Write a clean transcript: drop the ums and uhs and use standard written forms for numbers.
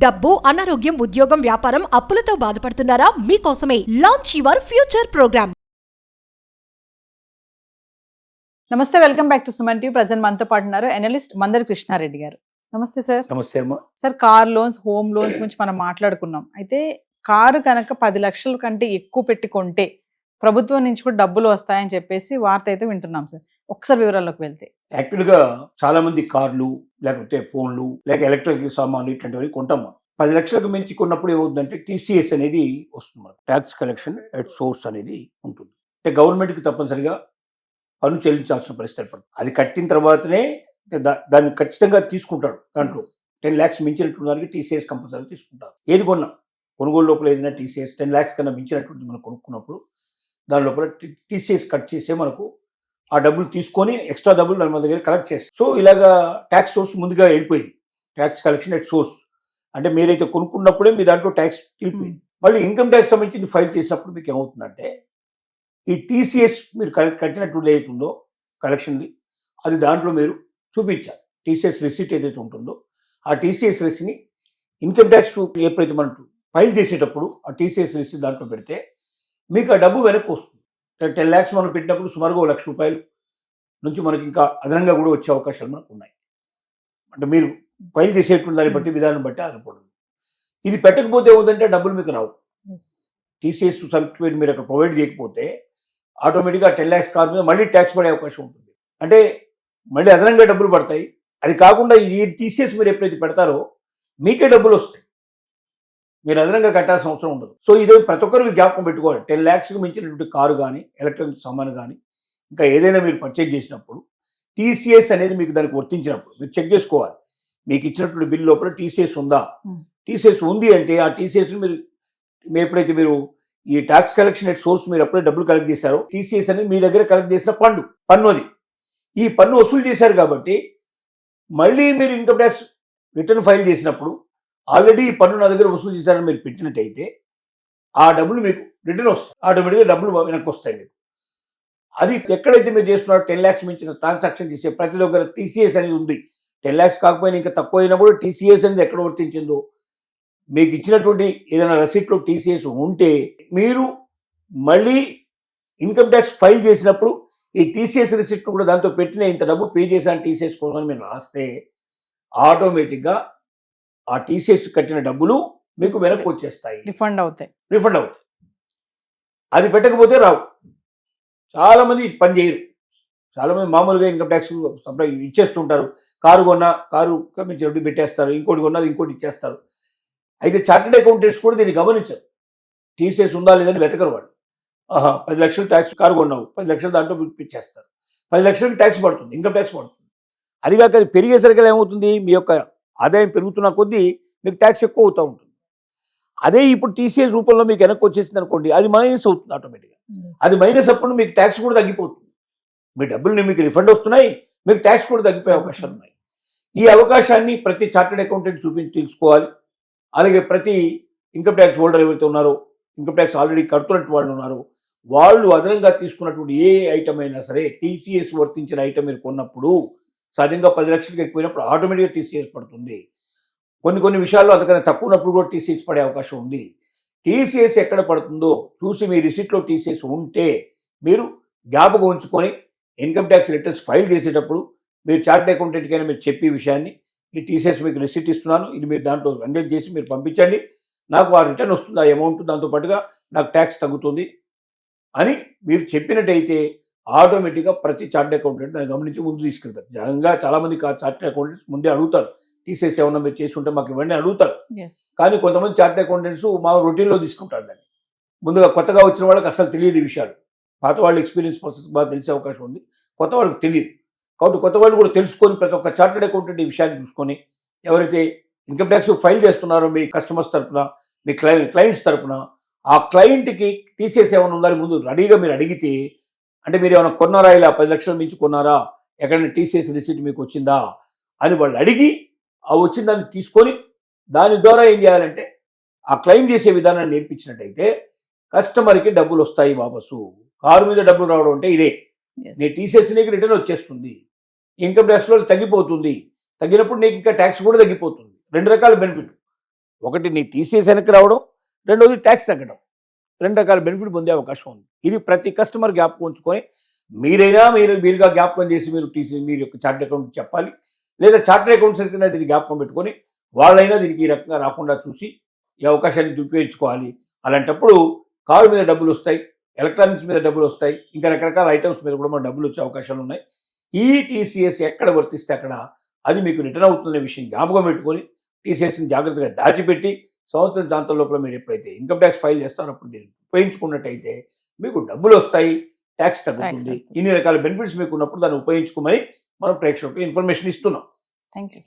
డబ్బు, అనారోగ్యం, ఉద్యోగం, వ్యాపారం, అప్పులతో బాధపడుతున్నారా? మీకోసమే లాంచ్ యువర్ ఫ్యూచర్ ప్రోగ్రామ్. నమస్తే, welcome back to Suman TV. Present మనతో పాటు ఉన్నారు ఎనలిస్ట్ మందరి కృష్ణారెడ్డి గారు. నమస్తే సార్. నమస్తే అమ్మా. Sir, car loans, home loans గురించి మనం మాట్లాడుకున్నాం. అయితే కారు కనుక 10 లక్షల కంటే ఎక్కువ పెట్టి కొంటే ప్రభుత్వం నుంచి కూడా డబ్బులు వస్తాయని చెప్పేసి వార్త అయితే వింటున్నాం సార్. ఒకసారి వివరాల్లోకి వెళ్తే, యాక్చువల్గా చాలా మంది కార్లు, లేకపోతే ఫోన్లు, లేక ఎలక్ట్రిక్ సామాన్లు ఇట్లాంటివి కొంటాం. 10 లక్షలకు మించి కొన్నప్పుడు ఏమవుతుందంటే టీసీఎస్ అనేది వస్తుంది, ట్యాక్స్ కలెక్షన్ ఎట్ సోర్స్ అనేది ఉంటుంది. అంటే గవర్నమెంట్కి తప్పనిసరిగా పన్ను చెల్లించాల్సిన పరిస్థితి ఏర్పడుతుంది. అది కట్టిన తర్వాతనే దాన్ని ఖచ్చితంగా తీసుకుంటాడు. దాంట్లో 10 lakhs మించినటువంటి దానికి టీసీఎస్ కంపల్సరీ తీసుకుంటారు. ఏది కొన్నా, కొనుగోలు లోపల ఏదైనా టీసీఎస్ 10 lakhs కన్నా మించినటువంటి మనం కొనుక్కున్నప్పుడు దాని లోపల టీసీఎస్ కట్ చేసే మనకు ఆ డబ్బులు తీసుకొని ఎక్స్ట్రా డబ్బులు మన దగ్గర కలెక్ట్ చేస్తారు. సో ఇలాగా ట్యాక్స్ సోర్స్ ముందుగా వెళ్ళిపోయింది. ట్యాక్స్ కలెక్షన్ ఎట్ సోర్స్ అంటే మీరైతే కొనుక్కున్నప్పుడే మీ దాంట్లో ట్యాక్స్ వెళ్ళిపోయింది. మళ్ళీ ఇన్కమ్ ట్యాక్స్ సంబంధించి ఫైల్ చేసినప్పుడు మీకు ఏమవుతుందంటే ఈ టీసీఎస్ మీరు కట్టినటువంటి ఏదైతే ఉందో కలెక్షన్ది, అది దాంట్లో మీరు చూపించాలి. టీసీఎస్ రిసిట్ ఏదైతే ఉంటుందో ఆ టీసీఎస్ రిసిట్ని ఇన్కమ్ ట్యాక్స్ ఎప్పుడైతే మనం ఫైల్ చేసేటప్పుడు ఆ టీసీఎస్ రిసిట్ దాంట్లో పెడితే మీకు ఆ డబ్బు వెనక్కి వస్తుంది. 10 lakhs మనం పెట్టినప్పుడు సుమారుగా 1 లక్ష రూపాయలు నుంచి మనకి ఇంకా అదనంగా కూడా వచ్చే అవకాశాలు మనకు ఉన్నాయి. అంటే మీరు ఫైల్ చేసేటువంటి దాన్ని బట్టి, విధానం బట్టి ఆధారపడుతుంది. ఇది పెట్టకపోతే ఏముందంటే డబ్బులు మీకు రావు. టీసీఎస్ సర్టిఫికేట్ మీరు అక్కడ ప్రొవైడ్ చేయకపోతే ఆటోమేటిక్గా 10 lakhs కార్ మీద మళ్ళీ ట్యాక్స్ పడే అవకాశం ఉంటుంది. అంటే మళ్ళీ అదనంగా డబ్బులు పడతాయి. అది కాకుండా ఈ టీసీఎస్ మీరు ఎప్పుడైతే పెడతారో మీకే డబ్బులు వస్తాయి, మీరు అదనంగా కట్టాల్సిన అవసరం ఉండదు. సో ఇదే ప్రతి ఒక్కరికి జ్ఞాపకం పెట్టుకోవాలి. 10 lakhsకి మించినటువంటి కారు కానీ, ఎలక్ట్రానిక్ సామాను కానీ, ఇంకా ఏదైనా మీరు పర్చేజ్ చేసినప్పుడు టీసీఎస్ అనేది మీకు దానికి వర్తించినప్పుడు మీరు చెక్ చేసుకోవాలి. మీకు ఇచ్చినటువంటి బిల్ లోపల టీసీఎస్ ఉందా? టీసీఎస్ ఉంది అంటే ఆ టీసీఎస్ మీరు ఎప్పుడైతే మీరు ఈ ట్యాక్స్ కలెక్షన్ ఎట్ సోర్స్ మీరు ఎప్పుడైతే డబ్బులు కలెక్ట్ చేశారో టీసీఎస్ అనేది మీ దగ్గర కలెక్ట్ చేసిన పన్ను అది. ఈ పన్ను వసూలు చేశారు కాబట్టి మళ్ళీ మీరు ఇన్కమ్ ట్యాక్స్ రిటర్న్ ఫైల్ చేసినప్పుడు ఆల్రెడీ ఈ పన్ను నా దగ్గర వసూలు చేశారని మీరు పెట్టినట్టయితే ఆ డబ్బులు మీకు రిటర్న్ వస్తాయి. ఆటోమేటిక్గా డబ్బులు వెనక్కి వస్తాయి మీకు. అది ఎక్కడైతే మీరు చేస్తున్నారో 10 lakhs మించిన ట్రాన్సాక్షన్ చేసే ప్రతి దగ్గర టీసీఎస్ అనేది ఉంది. 10 lakhs కాకపోయినా ఇంకా తక్కువ అయినప్పుడు టీసీఎస్ అనేది ఎక్కడ వర్తించిందో మీకు ఇచ్చినటువంటి ఏదైనా రసీట్లో టీసీఎస్ ఉంటే మీరు మళ్ళీ ఇన్కమ్ ట్యాక్స్ ఫైల్ చేసినప్పుడు ఈ టీసీఎస్ రిసిప్ట్ కూడా దాంతో పెట్టిన ఇంత డబ్బు పే చేశాను టీసీఎస్ కోసం మీరు రాస్తే ఆటోమేటిక్గా ఆ టీసీఎస్ కట్టిన డబ్బులు మీకు వెనక్కి వచ్చేస్తాయి, రిఫండ్ అవుతాయి. అది పెట్టకపోతే రావు. చాలామంది పని చేయరు. చాలామంది మామూలుగా ఇన్కమ్ ట్యాక్స్ సప్లై ఇచ్చేస్తుంటారు. కారు కొన్నా కారు మించి వడ్డీ పెట్టేస్తారు, ఇంకోటి కొన్నది ఇంకోటి ఇచ్చేస్తారు. అయితే చార్టెడ్ అకౌంటెంట్స్ కూడా దీన్ని గమనించారు. టీసీఎస్ ఉందా లేదని వెతకరు వాళ్ళు. 10 లక్షలు ట్యాక్స్ కారు కొన్నావు, 10 లక్షలు దాంట్లో ఇచ్చేస్తారు. 10 లక్షలకి ట్యాక్స్ పడుతుంది, ఇన్కమ్ ట్యాక్స్ పడుతుంది. అదిగాక అది పెరిగేసరికి ఏమవుతుంది, మీ యొక్క ఆదాయం పెరుగుతున్న కొద్దీ మీకు ట్యాక్స్ ఎక్కువ అవుతూ ఉంటుంది. అదే ఇప్పుడు టీసీఎస్ రూపంలో మీకు వెనక్కి వచ్చేసింది అనుకోండి, అది మైనస్ అవుతుంది ఆటోమేటిక్గా. అది మైనస్ అప్పుడు మీకు ట్యాక్స్ కూడా తగ్గిపోతుంది. మీ డబ్బులు మీకు రిఫండ్ వస్తున్నాయి, మీకు ట్యాక్స్ కూడా తగ్గిపోయే అవకాశాలు ఉన్నాయి. ఈ అవకాశాన్ని ప్రతి చార్టెడ్ అకౌంటెంట్ తెలుసుకోవాలి. అలాగే ప్రతి ఇన్కమ్ ట్యాక్స్ హోల్డర్ ఎవరైతే ఉన్నారో, ఇన్కమ్ ట్యాక్స్ ఆల్రెడీ కడుతున్నట్టు వాళ్ళు ఉన్నారో, వాళ్ళు అదనంగా తీసుకున్నటువంటి ఏ ఐటమ్ అయినా సరే టీసీఎస్ వర్తించిన ఐటమ్ మీరు కొన్నప్పుడు సహజంగా 10 లక్షలకు ఎక్కువైనప్పుడు ఆటోమేటిక్గా టీసీఎస్ పడుతుంది. కొన్ని విషయాల్లో అంతకన్నా తక్కువ ఉన్నప్పుడు కూడా టీసీఎస్ పడే అవకాశం ఉంది. టీసీఎస్ ఎక్కడ పడుతుందో చూసి మీ రిసిట్లో టీసీఎస్ ఉంటే మీరు జ్ఞాపకం ఉంచుకొని ఇన్కమ్ ట్యాక్స్ రిటర్న్స్ ఫైల్ చేసేటప్పుడు మీరు చార్టెడ్ అకౌంటెంట్కైనా మీరు చెప్పే విషయాన్ని, ఈ టీసీఎస్ మీకు రిసిట్ ఇస్తున్నాను, ఇది మీరు దాంట్లో ఎంగేజ్ చేసి మీరు పంపించండి, నాకు ఆ రిటర్న్ వస్తుంది, ఆ అమౌంట్ దాంతోపాటుగా నాకు ట్యాక్స్ తగ్గుతుంది అని మీరు చెప్పినట్టయితే ఆటోమేటిక్గా ప్రతి చార్టెడ్ అకౌంటెంట్ దాన్ని గమనించి ముందు తీసుకెళ్తారు. జనంగా చాలామంది చార్టెడ్ అకౌంటెంట్స్ ముందే అడుగుతారు, టీసీఎస్ ఏమన్నా మీరు చేసి ఉంటే మాకు ఇవన్నీ అడుగుతారు. కానీ కొంతమంది చార్టెడ్ అకౌంటెంట్స్ మా రొటీన్లో తీసుకుంటారు దాన్ని. ముందుగా కొత్తగా వచ్చిన వాళ్ళకి అసలు తెలియదు ఈ విషయాలు. పాత వాళ్ళు ఎక్స్పీరియన్స్ పర్సన్స్ బాగా తెలిసే అవకాశం ఉంది, కొత్త వాళ్ళకి తెలియదు. కాబట్టి కొత్త వాళ్ళు కూడా తెలుసుకొని ప్రతి ఒక్క చార్టెడ్ అకౌంటెంట్ ఈ విషయాన్ని చూసుకొని ఎవరైతే ఇన్కమ్ ట్యాక్స్ ఫైల్ చేస్తున్నారో మీ కస్టమర్స్ తరపున, మీ క్లయింట్స్ తరపున, ఆ క్లయింట్కి టీసీఎస్ ఏమైనా ఉందని ముందు రెడీగా మీరు అడిగితే, అంటే మీరు ఏమైనా కొన్నారా, ఇలా 10 లక్షల మించి కొన్నారా, ఎక్కడైనా టీసీఎస్ రిసిట్ మీకు వచ్చిందా అని వాళ్ళు అడిగి ఆ వచ్చిన దాన్ని తీసుకొని దాని ద్వారా ఏం చేయాలంటే ఆ క్లెయిమ్ చేసే విధానాన్ని నేర్పించినట్టయితే కస్టమర్కి డబ్బులు వస్తాయి వాపసు. కారు మీద డబ్బులు రావడం అంటే ఇదే. నీ టీసీఎస్ నీకు రిటర్న్ వచ్చేస్తుంది, ఇన్కమ్ ట్యాక్స్లో తగ్గిపోతుంది. తగ్గినప్పుడు నీకు ఇంకా ట్యాక్స్ కూడా తగ్గిపోతుంది. 2 రకాల బెనిఫిట్. ఒకటి నీ టీసీఎస్ వెనక్కి రావడం, రెండోది ట్యాక్స్ తగ్గడం. 2 రకాల బెనిఫిట్ పొందే అవకాశం ఉంది. ఇది ప్రతి కస్టమర్ జ్ఞాపకం ఉంచుకొని మీరైనా మీరుగా జ్ఞాపకం చేసి మీరు యొక్క చార్టెడ్ అకౌంట్ చెప్పాలి, లేదా చార్టెడ్ అకౌంట్స్ అయినా దీన్ని జ్ఞాపకం పెట్టుకొని వాళ్ళైనా దీనికి ఈ రకంగా రాకుండా చూసి ఈ అవకాశాన్ని దురుపయోగించుకోవాలి. అలాంటప్పుడు కారు మీద డబ్బులు వస్తాయి, ఎలక్ట్రానిక్స్ మీద డబ్బులు వస్తాయి, ఇంకా రకరకాల ఐటమ్స్ మీద కూడా మన డబ్బులు వచ్చే అవకాశాలు ఉన్నాయి. ఈ టీసీఎస్ ఎక్కడ వర్తిస్తే అక్కడ అది మీకు రిటర్న్ అవుతుందనే విషయం జ్ఞాపకం పెట్టుకొని టీసీఎస్ని జాగ్రత్తగా దాచిపెట్టి సంవత్సరం దాంతో లోపల మీరు ఎప్పుడైతే ఇన్కమ్ ట్యాక్స్ ఫైల్ చేస్తారో అప్పుడు మీరు ఉపయోగించుకున్నట్టయితే మీకు డబ్బులు వస్తాయి, ట్యాక్స్ తగ్గుతుంది. ఇన్ని రకాల బెనిఫిట్స్ మీకు ఉన్నప్పుడు దాన్ని ఉపయోగించుకోమని మనం ప్రేక్షకులకు ఇన్ఫర్మేషన్ ఇస్తున్నాం. Thank you.